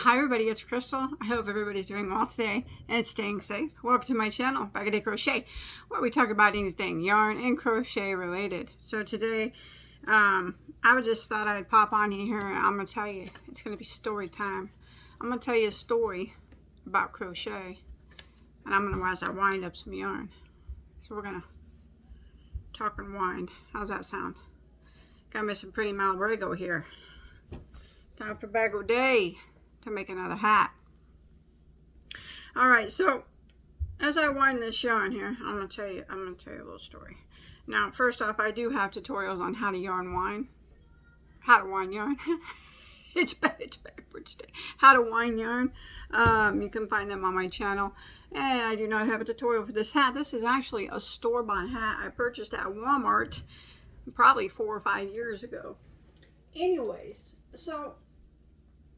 Hi everybody, it's Crystal. I hope everybody's doing well today and staying safe. Welcome to my channel, Bagoday Crochet, where we talk about anything yarn and crochet related. So today, I just thought I'd pop on here and I'm going to tell you, it's going to be story time. I'm going to tell you a story about crochet, and I'm going to as I wind up some yarn. So we're going to talk and wind. How's that sound? Got me some pretty Malabrigo here. Time for Bagoday to make another hat. All right, so as I wind this yarn here, I'm gonna tell you a little story. Now, first off, I do have tutorials on how to wind yarn. it's backwards day. How to wind yarn. You can find them on my channel. And I do not have a tutorial for this hat. This is actually a store-bought hat I purchased at Walmart probably 4 or 5 years ago. Anyways, so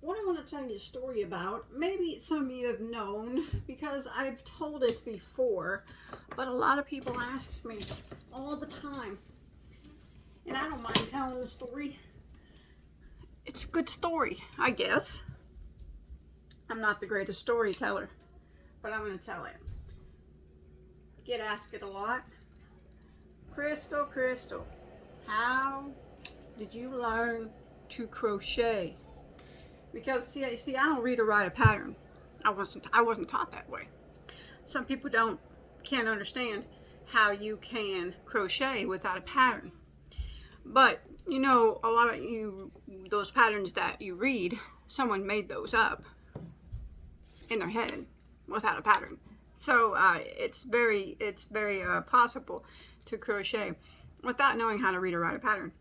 what I want to tell you a story about, maybe some of you have known because I've told it before, but a lot of people ask me all the time, and I don't mind telling the story. It's a good story, I guess. I'm not the greatest storyteller, but I'm going to tell it. Get asked it a lot. Crystal, how did you learn to crochet? Because see, I don't read or write a pattern. I wasn't taught that way. Some people can't understand how you can crochet without a pattern. But you know, a lot of those patterns that you read, someone made those up in their head without a pattern. So it's very possible to crochet without knowing how to read or write a pattern.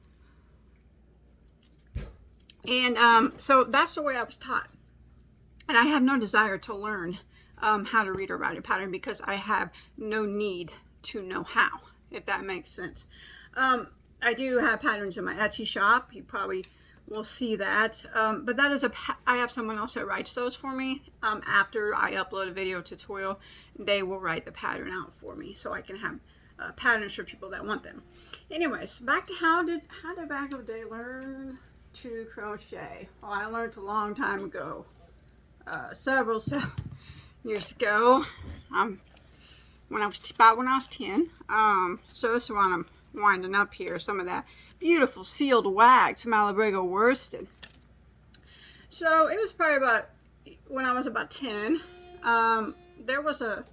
And so that's the way I was taught. And I have no desire to learn how to read or write a pattern because I have no need to know how, if that makes sense. I do have patterns in my Etsy shop. You probably will see that. But that is I have someone else that writes those for me. After I upload a video tutorial, they will write the pattern out for me so I can have patterns for people that want them. Anyways, back to how did Bagoday learn to crochet? Well, I learned a long time ago, several years ago, when I was 10. So this is when I'm winding up here, some of that beautiful sealed wax Malabrigo worsted. So it was probably about when I was about 10. There was a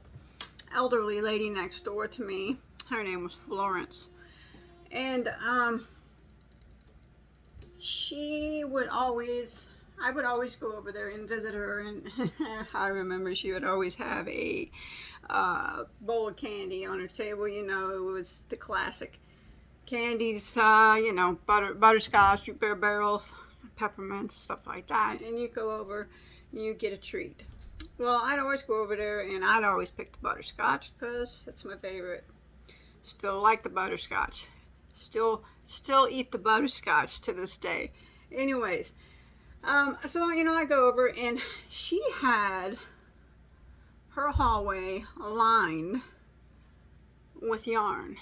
elderly lady next door to me. Her name was Florence, and I would always go over there and visit her, and I remember she would always have a bowl of candy on her table. You know, it was the classic candies, you know, butterscotch, root beer barrels, peppermint, stuff like that. And you go over and you get a treat. Well, I'd always go over there and I'd always pick the butterscotch because it's my favorite. Still like the butterscotch. Still eat the butterscotch to this day. Anyways, so you know, I go over and she had her hallway lined with yarn.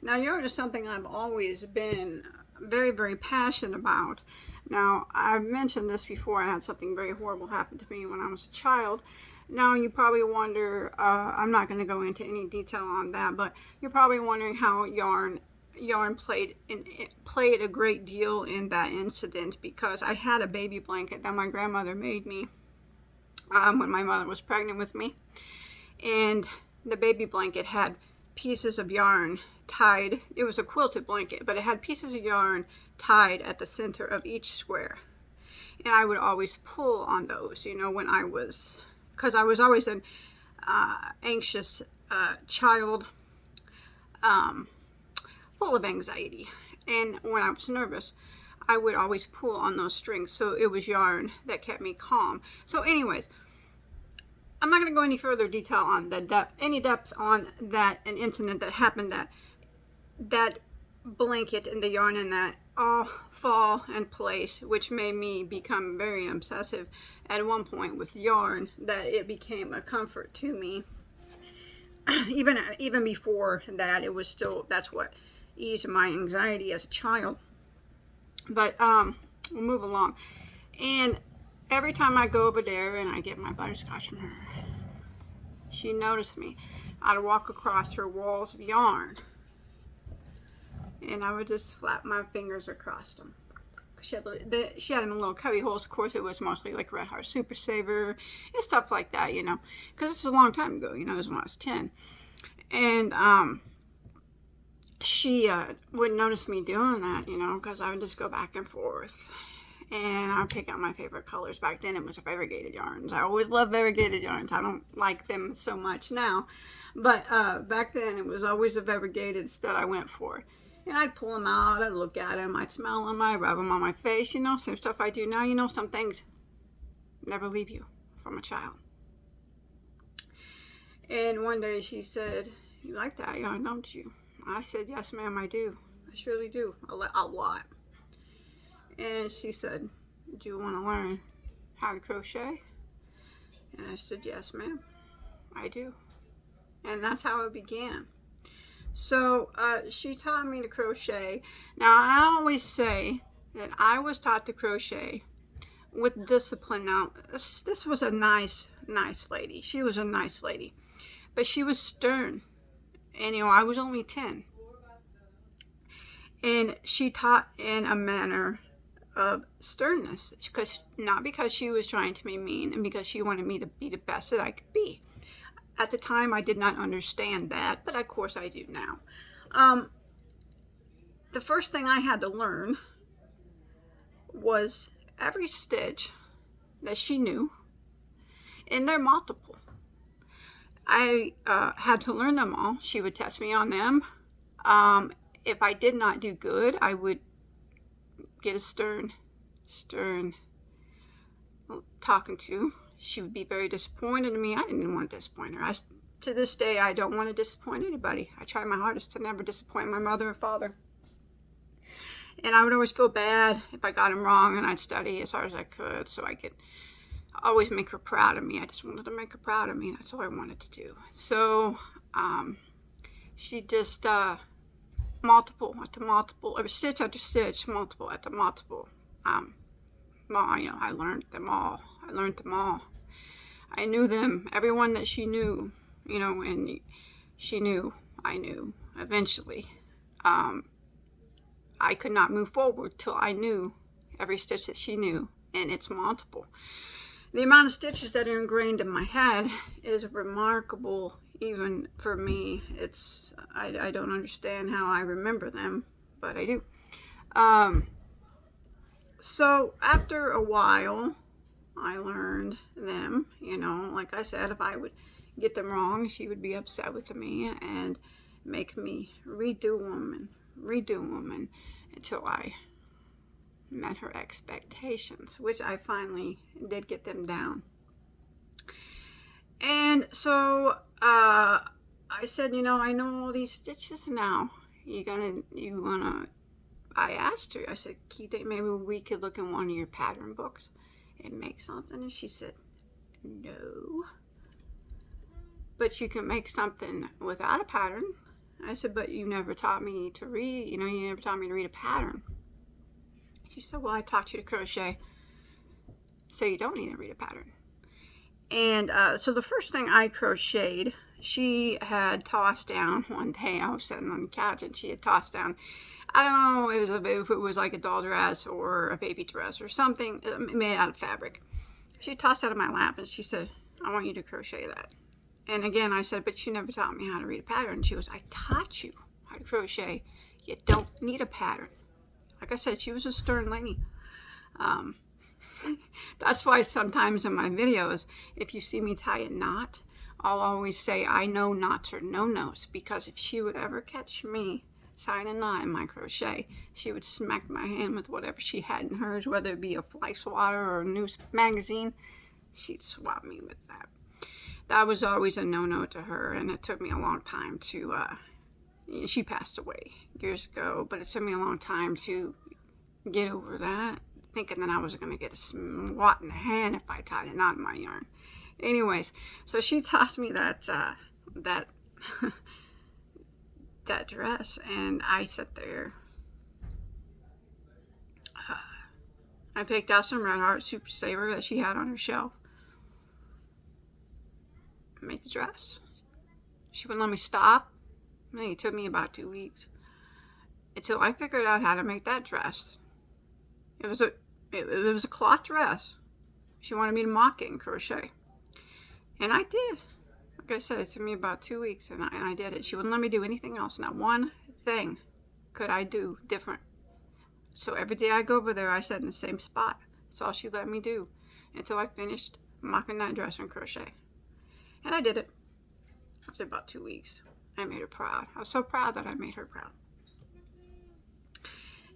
Now, yarn is something I've always been very passionate about. Now, I've mentioned this before. I had something very horrible happen to me when I was a child. Now, you probably wonder, I'm not going to go into any detail on that, but you're probably wondering how yarn played a great deal in that incident, because I had a baby blanket that my grandmother made me when my mother was pregnant with me. And the baby blanket had pieces of yarn tied. It was a quilted blanket, but it had pieces of yarn tied at the center of each square. And I would always pull on those, you know, because I was always an anxious child, full of anxiety. And when I was nervous, I would always pull on those strings. So it was yarn that kept me calm. So anyways, I'm not going to go any further detail on any depth on that, an incident that happened, that blanket and the yarn in that all fall in place, which made me become very obsessive at one point with yarn, that it became a comfort to me. Even before that, it was still, that's what eased my anxiety as a child. But we'll move along. And every time I go over there and I get my butterscotch from her, she noticed me. I'd walk across her walls of yarn, and I would just flap my fingers across them. She had them in little cubby holes. Of course, it was mostly like Red Heart Super Saver and stuff like that, you know, because it's a long time ago, you know, it was when I was 10. And she wouldn't notice me doing that, you know, because I would just go back and forth. And I would pick out my favorite colors. Back then, it was variegated yarns. I always loved variegated yarns. I don't like them so much now. But back then, it was always the variegateds that I went for. And I'd pull them out, I'd look at them, I'd smell them, I'd rub them on my face, you know, same stuff I do now. You know, some things never leave you from a child. And one day she said, "You like that yarn, don't you?" I said, "Yes, ma'am, I do. I surely do. A lot." And she said, "Do you want to learn how to crochet?" And I said, "Yes, ma'am, I do." And that's how it began. So she taught me to crochet. Now, I always say that I was taught to crochet with discipline. Now, this was a nice lady. She was a nice lady. But she was stern. And, you know, I was only 10. And she taught in a manner of sternness. Not because she was trying to be mean, and because she wanted me to be the best that I could be. At the time, I did not understand that, but of course I do now. The first thing I had to learn was every stitch that she knew, and they're multiple. I had to learn them all. She would test me on them. If I did not do good, I would get a stern talking to. She would be very disappointed in me. I didn't want to disappoint her. To this day, I don't want to disappoint anybody. I try my hardest to never disappoint my mother and father. And I would always feel bad if I got them wrong, and I'd study as hard as I could so I could always make her proud of me. I just wanted to make her proud of me. That's all I wanted to do. So she just multiple after multiple, or stitch after stitch, multiple after multiple. Well, you know, I learned them all. I knew them, everyone that she knew, you know, and she knew, I knew. Eventually, I could not move forward till I knew every stitch that she knew, and it's multiple. The amount of stitches that are ingrained in my head is remarkable, even for me. I don't understand how I remember them, but I do. So after a while, I learned them, you know. Like I said, if I would get them wrong, she would be upset with me and make me redo them until I met her expectations, which I finally did get them down. And so I said, you know, I know all these stitches now. I asked her, I said, Keita, maybe we could look in one of your pattern books and make something. And she said, no. But you can make something without a pattern. I said, but you never taught me to read, you never taught me to read a pattern. She said, well, I taught you to crochet, so you don't need to read a pattern. And so the first thing I crocheted, she had tossed down one day. I was sitting on the couch and she had tossed down, I don't know if it was like a doll dress or a baby dress or something made out of fabric. She tossed it out of my lap and she said, I want you to crochet that. And again, I said, but you never taught me how to read a pattern. And she goes, I taught you how to crochet. You don't need a pattern. Like I said, she was a stern lady. That's why sometimes in my videos, if you see me tie a knot, I'll always say I know knots or no knots, because if she would ever catch me tying a knot in my crochet, she would smack my hand with whatever she had in hers, whether it be a fly swatter or a news magazine. She'd swap me with that. That was always a no-no to her, and it took me a long time to, she passed away years ago, but it took me a long time to get over that, thinking that I was going to get a swat in the hand if I tied a knot in my yarn. Anyways, so she tossed me that dress, and I sat there. I picked out some Red Heart Super Saver that she had on her shelf. I made the dress. She wouldn't let me stop. I think it took me about 2 weeks until I figured out how to make that dress. It was a cloth dress. She wanted me to mock it and crochet, and I did. Like I said, it took me about 2 weeks, and I did it. She wouldn't let me do anything else. Not one thing could I do different. So every day I go over there, I sat in the same spot. That's all she let me do until I finished mocking that dress and crochet. And I did it after about 2 weeks. I made her proud. I was so proud that I made her proud.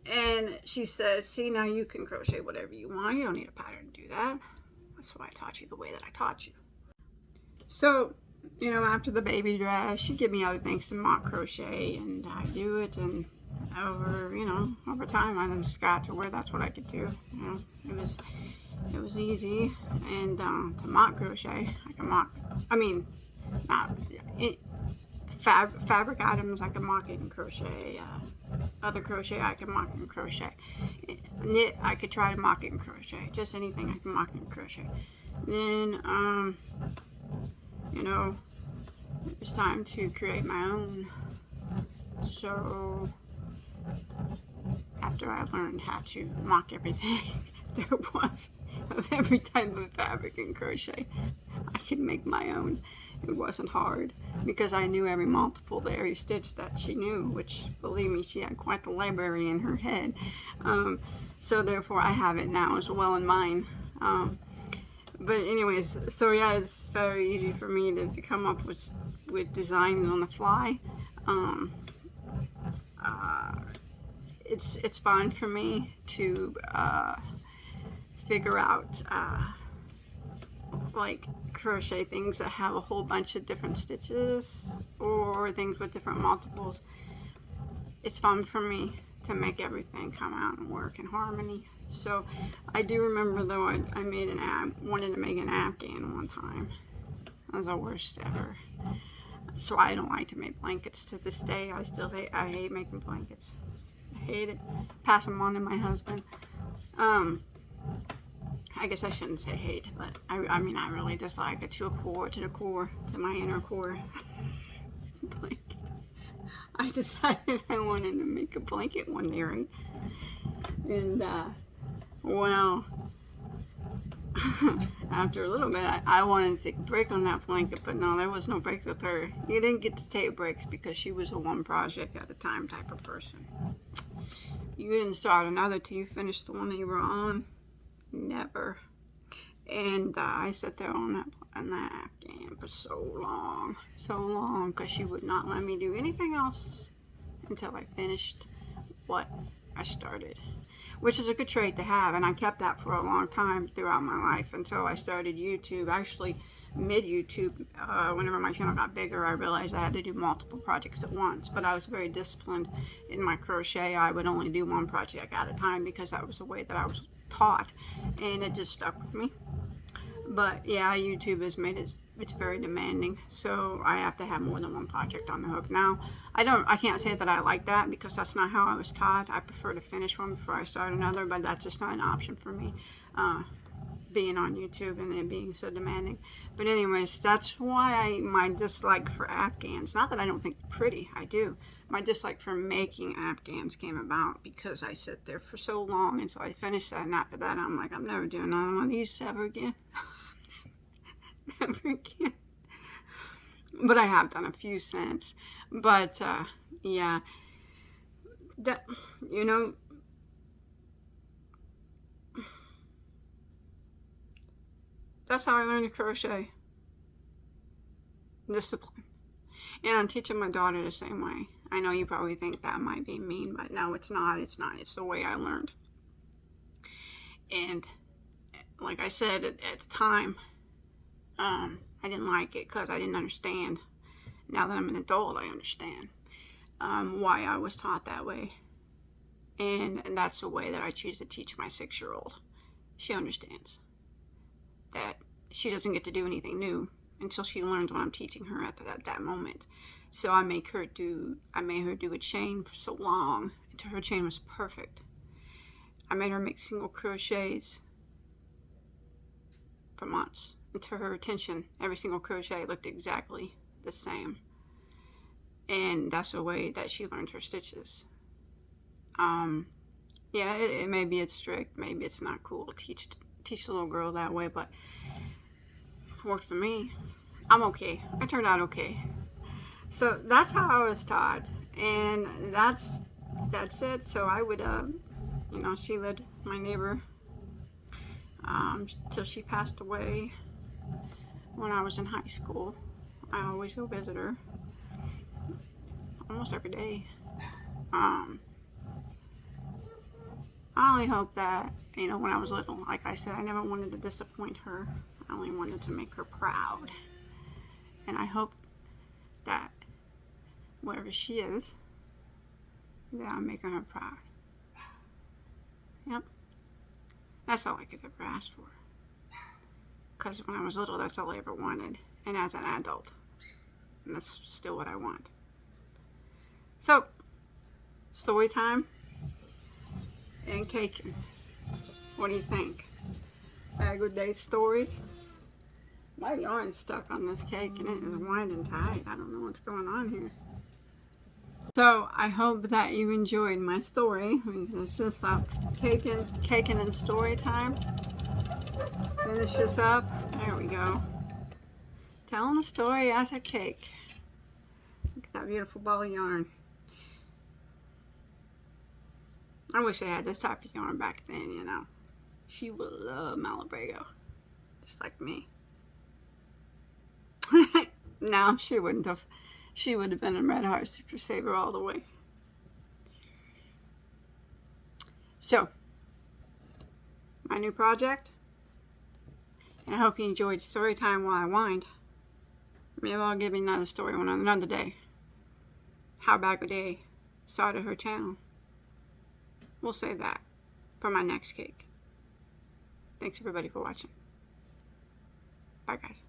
And she said, see, now you can crochet whatever you want. You don't need a pattern to do that. That's why I taught you the way that I taught you. So, you know, after the baby dress, she'd give me other things to mock crochet, and I do it, and over time I just got to where that's what I could do. You know, it was easy, and to mock crochet, I can mock, fabric items I can mock it and crochet, other crochet I can mock and crochet, knit I could try to mock it and crochet, just anything I can mock and crochet. Then you know, it was time to create my own. So after I learned how to mock everything there was of every type of fabric and crochet, I could make my own. It wasn't hard because I knew every multiple to every stitch that she knew, which, believe me, she had quite the library in her head. So therefore I have it now as well in mine. But anyways, so yeah, it's very easy for me to come up with designs on the fly. It's fun for me to figure out like crochet things that have a whole bunch of different stitches or things with different multiples. It's fun for me to make everything come out and work in harmony. So I do remember though I wanted to make an Afghan one time. That was the worst ever. So I don't like to make blankets to this day. I hate making blankets. I hate it. Pass them on to my husband. I guess I shouldn't say hate, but I really dislike it to my inner core. Blanket. I decided I wanted to make a blanket one day, right? And well, after a little bit, I wanted to take a break on that blanket, but no, there was no break with her. You didn't get to take breaks because she was a one project at a time type of person. You didn't start another till you finished the one that you were on. Never. And I sat there on that Afghan for so long, because she would not let me do anything else until I finished what I started, which is a good trait to have, and I kept that for a long time throughout my life until I started YouTube. Actually, mid-YouTube, whenever my channel got bigger, I realized I had to do multiple projects at once, but I was very disciplined in my crochet. I would only do one project at a time because that was the way that I was taught, and it just stuck with me. But yeah, YouTube has made it's very demanding, so I have to have more than one project on the hook. Now, I can't say that I like that because that's not how I was taught. I prefer to finish one before I start another, but that's just not an option for me, being on YouTube and it being so demanding. But anyways, that's why my dislike for Afghans, not that I don't think they're pretty, I do. My dislike for making Afghans came about because I sat there for so long until I finished that, and after that I'm like, I'm never doing another one of these ever again. Never again. But I have done a few since. But yeah, that, you know, that's how I learned to crochet. Discipline. And I'm teaching my daughter the same way. I know you probably think that might be mean, but no, it's not. It's not. It's the way I learned. And like I said at the time, I didn't like it because I didn't understand. Now that I'm an adult, I understand why I was taught that way. And that's the way that I choose to teach my 6-year-old. She understands that she doesn't get to do anything new until she learns what I'm teaching her at that moment. So I made her do a chain for so long until her chain was perfect. I made her make single crochets for months. And to her attention, every single crochet looked exactly the same. And that's the way that she learned her stitches. Yeah, maybe it's strict, maybe it's not cool to teach the little girl that way, but it worked for me. I'm okay. I turned out okay. So that's how I was taught, and that's it. So I would, you know, she lived, my neighbor, till she passed away when I was in high school. I always go visit her, almost every day. I only hope that, you know, when I was little, like I said, I never wanted to disappoint her. I only wanted to make her proud. And I hope that wherever she is, that I'm making her proud. Yep. That's all I could ever ask for. Because when I was little, that's all I ever wanted. And as an adult, and that's still what I want. So, story time and caking. What do you think? Bagoday stories? My yarn's stuck on this cake and it is winding tight. I don't know what's going on here. So I hope that you enjoyed my story. Finish this up. Caking and story time. Finish this up. There we go. Telling the story as a cake. Look at that beautiful ball of yarn. I wish I had this type of yarn back then, you know. She would love Malabrigo. Just like me. No, she wouldn't have. She would have been a Red Heart Super Saver all the way. So, my new project. And I hope you enjoyed story time while I wind. Maybe I'll give you another story on another day. How Bagoday started her channel. We'll save that for my next cake. Thanks everybody for watching. Bye guys.